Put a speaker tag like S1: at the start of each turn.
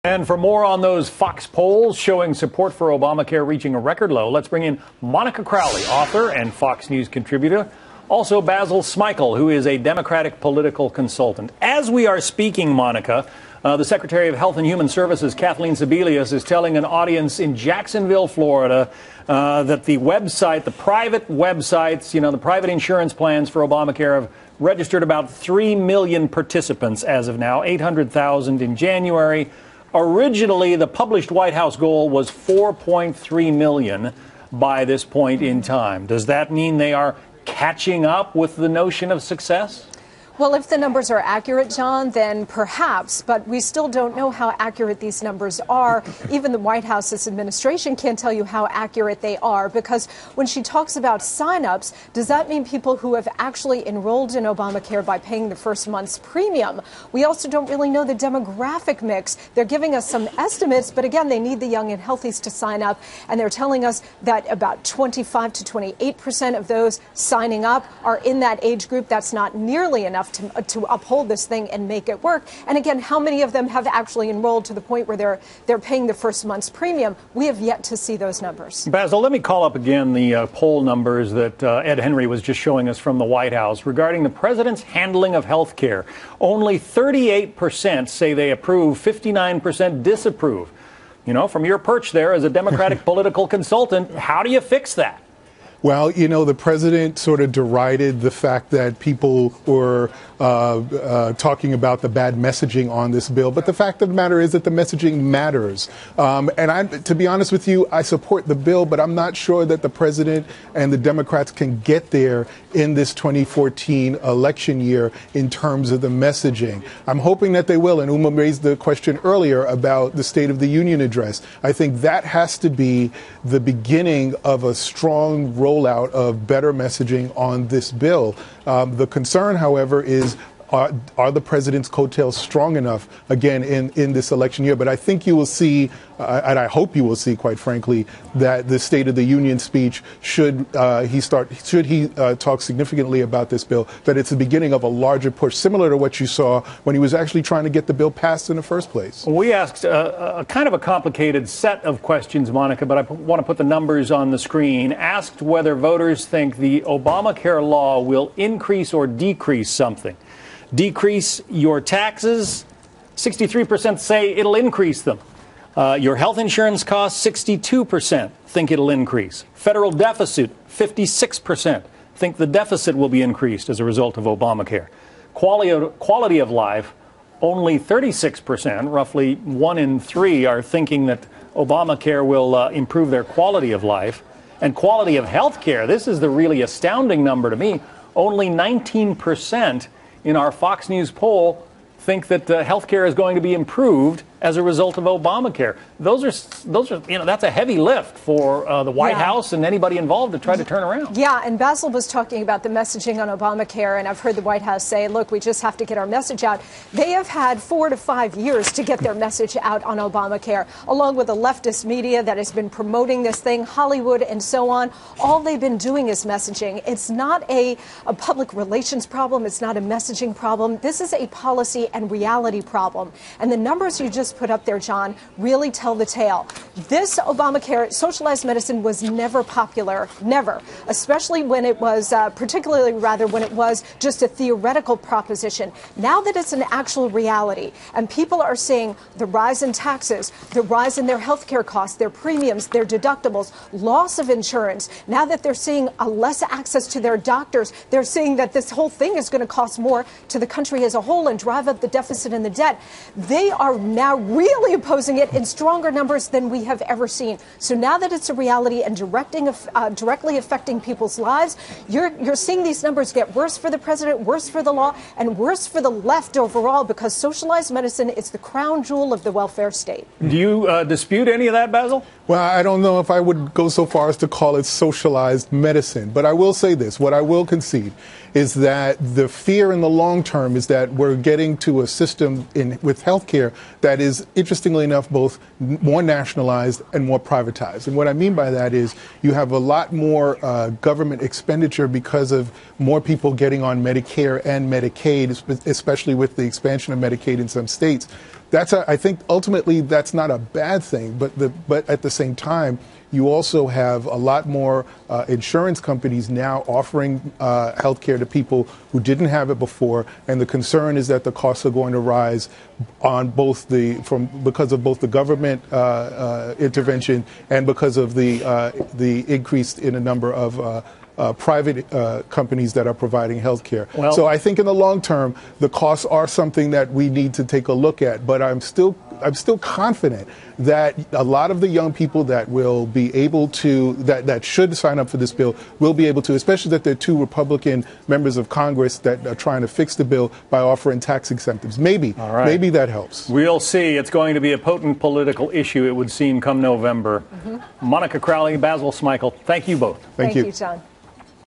S1: And for more on those Fox polls showing support for Obamacare reaching a record low, let's bring in Monica Crowley, author and Fox News contributor. Also, Basil Smikle, who is a Democratic political consultant. As we are speaking, Monica, the Secretary of Health and Human Services, Kathleen Sebelius, is telling an audience in Jacksonville, Florida, that the website, the private websites, the private insurance plans for Obamacare have registered about 3 million participants as of now, 800,000 in January. Originally, the published White House goal was 4.3 million by this point in time. Does that mean they are catching up with the notion of success?
S2: Well, if the numbers are accurate, John, then perhaps, but we still don't know how accurate these numbers are. Even the White House's administration can't tell you how accurate they are, because when she talks about signups, does that mean people who have actually enrolled in Obamacare by paying the first month's premium? We also don't really know the demographic mix. They're giving us some estimates, but again, they need the young and healthies to sign up, and they're telling us that about 25 to 28% of those signing up are in that age group. That's not nearly enough to uphold this thing and make it work. And again, how many of them have actually enrolled to the point where they're paying the first month's premium? We have yet to see those numbers.
S1: Basil, let me call up again the poll numbers that Ed Henry was just showing us from the White House regarding the president's handling of health care. Only 38% say they approve, 59% disapprove. From your perch there as a Democratic political consultant, how do you fix that?
S3: Well, the president sort of derided the fact that people were talking about the bad messaging on this bill. But the fact of the matter is that the messaging matters. To be honest with you, I support the bill, but I'm not sure that the president and the Democrats can get there in this 2014 election year in terms of the messaging. I'm hoping that they will. And Uma raised the question earlier about the State of the Union address. I think that has to be the beginning of a strong rollout of better messaging on this bill. The concern, however, is are the president's coattails strong enough, again, in this election year? But I think you will see, and I hope you will see, quite frankly, that the State of the Union speech, should he talk significantly about this bill, that it's the beginning of a larger push, similar to what you saw when he was actually trying to get the bill passed in the first place.
S1: We asked a kind of a complicated set of questions, Monica, but I want to put the numbers on the screen. Asked whether voters think the Obamacare law will increase or decrease something. Decrease your taxes, 63% say it'll increase them. Your health insurance costs, 62% think it'll increase. Federal deficit, 56% think the deficit will be increased as a result of Obamacare. Quality of life, only 36%, roughly 1 in 3, are thinking that Obamacare will improve their quality of life. And quality of health care, this is the really astounding number to me, only 19% in our Fox News poll think that health care is going to be improved as a result of Obamacare. Those are that's a heavy lift for the White House and anybody involved to try to turn around.
S2: Yeah, and Basil was talking about the messaging on Obamacare, and I've heard the White House say, look, we just have to get our message out. They have had 4 to 5 years to get their message out on Obamacare, along with the leftist media that has been promoting this thing, Hollywood and so on. All they've been doing is messaging. It's not a public relations problem. It's not a messaging problem. This is a policy and reality problem. And the numbers you just put up there, John, really tell the tale. This Obamacare, socialized medicine, was never popular, never, especially when it was, particularly rather when it was just a theoretical proposition. Now that it's an actual reality and people are seeing the rise in taxes, the rise in their health care costs, their premiums, their deductibles, loss of insurance, now that they're seeing a less access to their doctors, they're seeing that this whole thing is going to cost more to the country as a whole and drive up the deficit and the debt. They are now really opposing it in stronger numbers than we have ever seen. So now that it's a reality and directly affecting people's lives, you're seeing these numbers get worse for the president, worse for the law, and worse for the left overall, because socialized medicine is the crown jewel of the welfare state.
S1: Do you dispute any of that, Basil?
S3: Well, I don't know if I would go so far as to call it socialized medicine, but I will say this. What I will concede is that the fear in the long term is that we're getting to a system with healthcare that is, interestingly enough, both more nationalized and more privatized. And what I mean by that is you have a lot more government expenditure because of more people getting on Medicare and Medicaid, especially with the expansion of Medicaid in some states. I think ultimately that's not a bad thing, but at the same time, you also have a lot more insurance companies now offering health care to people who didn't have it before, and the concern is that the costs are going to rise on because of both the government intervention and because of the increase in a number of private companies that are providing health care.
S1: Well,
S3: so I think in the long term, the costs are something that we need to take a look at. But I'm still confident that a lot of the young people that will be able to, that should sign up for this bill, will be able to, especially that there are 2 Republican members of Congress that are trying to fix the bill by offering tax incentives. Maybe that helps.
S1: We'll see. It's going to be a potent political issue, it would seem, come November. Monica Crowley, Basil Smikle, thank you both.
S3: Thank you,
S2: John.